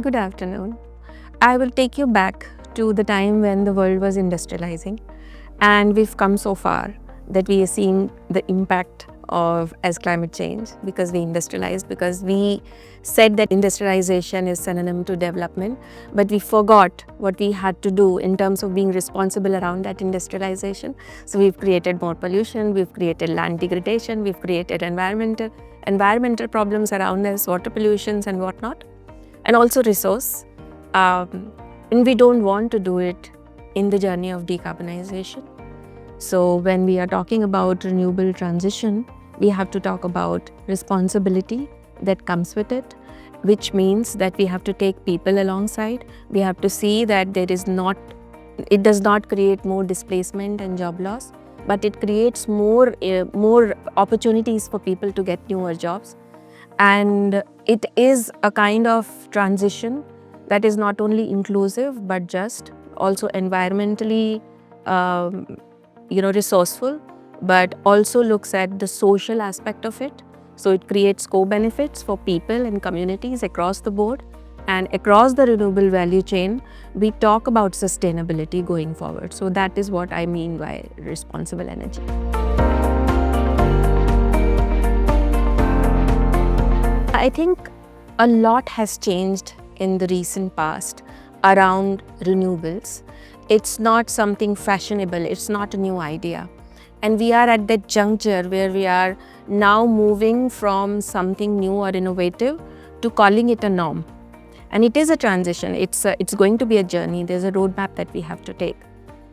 Good afternoon. I will take you back to the time when the world was industrializing, and we've come so far that we are seeing the impact of as climate change because we industrialized, because we said that industrialization is synonym to development, but we forgot what we had to do in terms of being responsible around that industrialization. So we've created more pollution, we've created land degradation, we've created environmental problems around us, water pollutions and whatnot, and also resource. And we don't want to do it in the journey of decarbonization. So when we are talking about renewable transition, we have to talk about responsibility that comes with it, which means that we have to take people alongside. We have to see that it does not create more displacement and job loss, but it creates more opportunities for people to get newer jobs. And it is a kind of transition that is not only inclusive but just, also environmentally resourceful, but also looks at the social aspect of it. So it creates co-benefits for people and communities across the board, and across the renewable value chain, we talk about sustainability going forward. So that is what I mean by responsible energy. I think a lot has changed in the recent past around renewables. It's not something fashionable, it's not a new idea. And we are at that juncture where we are now moving from something new or innovative to calling it a norm. And it is a transition, it's going to be a journey, there's a roadmap that we have to take.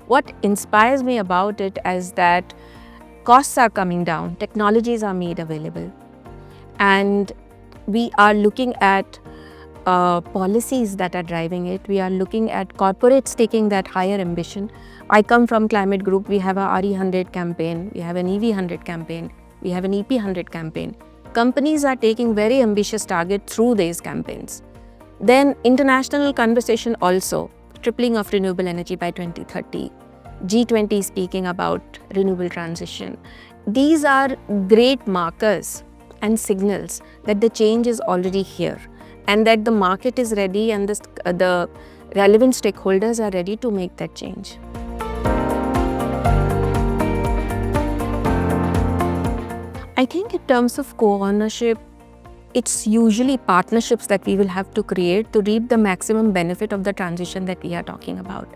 What inspires me about it is that costs are coming down, technologies are made available, and we are looking at policies that are driving it. We are looking at corporates taking that higher ambition. I come from Climate Group. We have a RE100 campaign, we have an EV100 campaign, we have an EP100 campaign. Companies are taking very ambitious targets through these campaigns. Then international conversation also, tripling of renewable energy by 2030. G20 speaking about renewable transition. These are great markers and signals that the change is already here, and that the market is ready and the relevant stakeholders are ready to make that change. I think in terms of co-ownership, it's usually partnerships that we will have to create to reap the maximum benefit of the transition that we are talking about.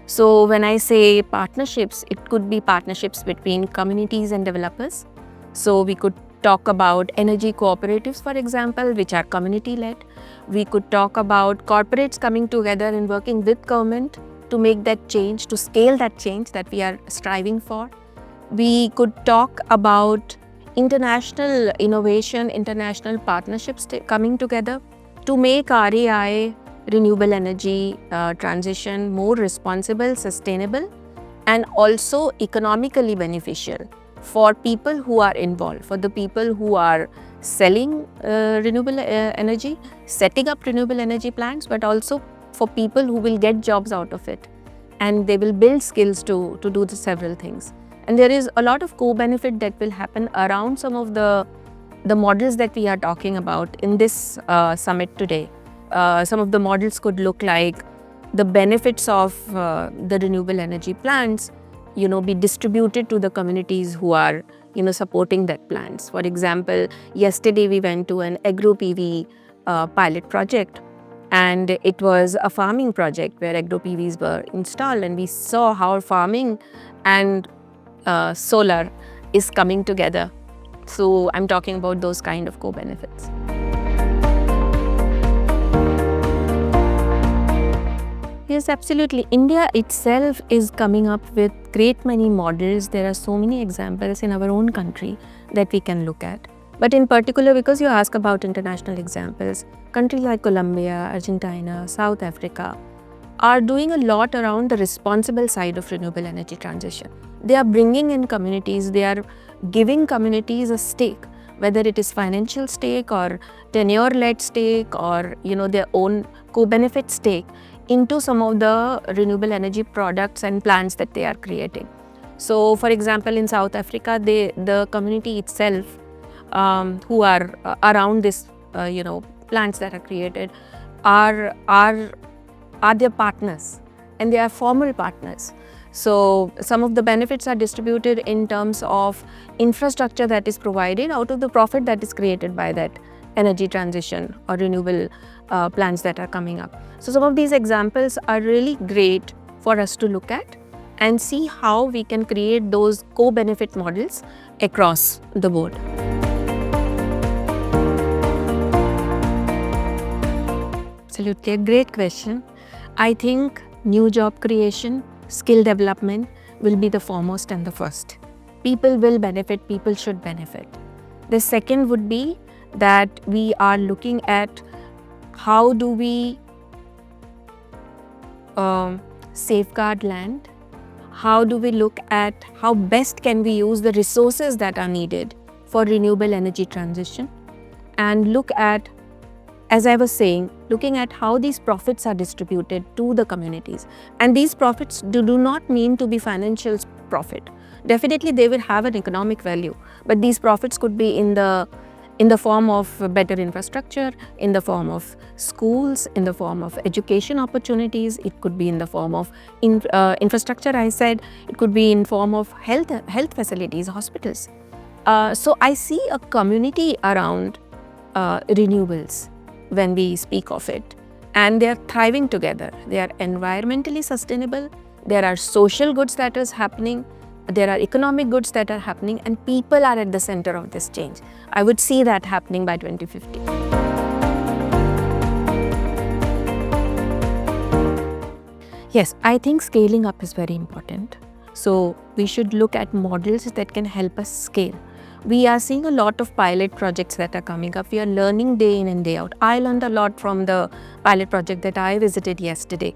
So when I say partnerships, it could be partnerships between communities and developers. So we could talk about energy cooperatives, for example, which are community-led. We could talk about corporates coming together and working with government to make that change, to scale that change that we are striving for. We could talk about international innovation, international partnerships coming together to make REI, renewable energy transition, more responsible, sustainable, and also economically beneficial for people who are involved, for the people who are selling renewable energy, setting up renewable energy plants, but also for people who will get jobs out of it, and they will build skills to do the several things. And there is a lot of co-benefit that will happen around some of the models that we are talking about in this summit today. Some of the models could look like the benefits of the renewable energy plants be distributed to the communities who are supporting that plants. For example, yesterday we went to an agro-PV pilot project, and it was a farming project where agro-PVs were installed, and we saw how farming and solar is coming together. So I'm talking about those kind of co-benefits. Yes, absolutely. India itself is coming up with great many models. There are so many examples in our own country that we can look at. But in particular, because you ask about international examples, countries like Colombia, Argentina, South Africa are doing a lot around the responsible side of renewable energy transition. They are bringing in communities, they are giving communities a stake, whether it is financial stake or tenure-led stake or their own co-benefit stake into some of the renewable energy products and plants that they are creating. So for example, in South Africa, the community itself who are around this plants that are created are their partners, and they are formal partners. So some of the benefits are distributed in terms of infrastructure that is provided out of the profit that is created by that energy transition or renewable plants that are coming up. So some of these examples are really great for us to look at and see how we can create those co-benefit models across the board. Absolutely, a great question. I think new job creation, skill development will be the foremost and the first. People will benefit, people should benefit. The second would be that we are looking at how do we safeguard land, how do we look at how best can we use the resources that are needed for renewable energy transition, and look at, as I was saying, looking at how these profits are distributed to the communities. And these profits do not mean to be financial profit. Definitely they will have an economic value, but these profits could be in the form of better infrastructure, in the form of schools, in the form of education opportunities. It could be in the form of infrastructure, I said. It could be in form of health facilities, hospitals. So I see a community around renewables when we speak of it, and they are thriving together. They are environmentally sustainable. There are social goods that is happening. There are economic goods that are happening, and people are at the center of this change. I would see that happening by 2050. Yes, I think scaling up is very important. So we should look at models that can help us scale. We are seeing a lot of pilot projects that are coming up. We are learning day in and day out. I learned a lot from the pilot project that I visited yesterday.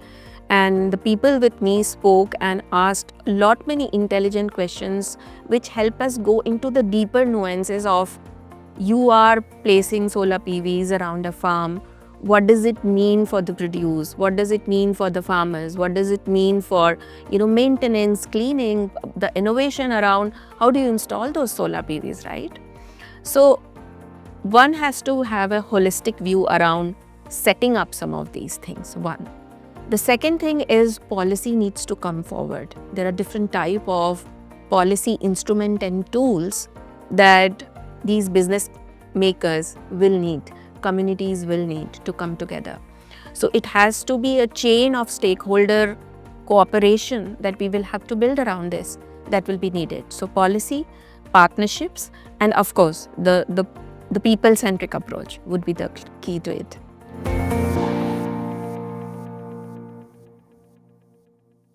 And the people with me spoke and asked many intelligent questions which help us go into the deeper nuances of, you are placing solar PVs around a farm. What does it mean for the produce? What does it mean for the farmers? What does it mean for maintenance, cleaning, the innovation around how do you install those solar PVs, right? So one has to have a holistic view around setting up some of these things, one. The second thing is policy needs to come forward. There are different type of policy instrument and tools that these business makers will need, communities will need to come together. So it has to be a chain of stakeholder cooperation that we will have to build around this that will be needed. So policy, partnerships, and of course the people-centric approach would be the key to it.